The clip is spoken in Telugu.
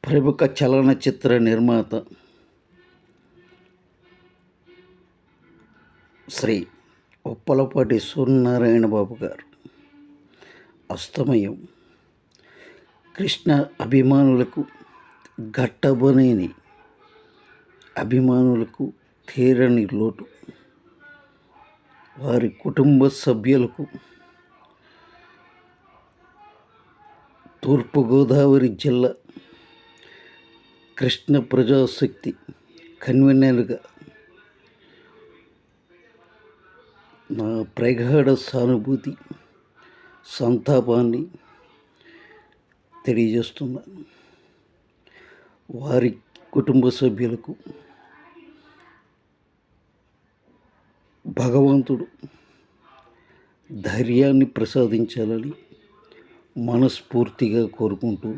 ప్రముఖ చలనచిత్ర నిర్మాత శ్రీ ఉప్పలపాటి సూర్యనారాయణ బాబు గారు అస్తమయం కృష్ణ అభిమానులకు గట్టబనేని అభిమానులకు తీరని లోటు, వారి కుటుంబ సభ్యులకు తూర్పుగోదావరి జిల్లా కృష్ణ ప్రజాశక్తి కన్వీనర్గా నా ప్రగాఢ సానుభూతి సంతాపాన్ని తెలియజేస్తున్నాను. వారి కుటుంబ సభ్యులకు భగవంతుడు ధైర్యాన్ని ప్రసాదించాలని మనస్ఫూర్తిగా కోరుకుంటూ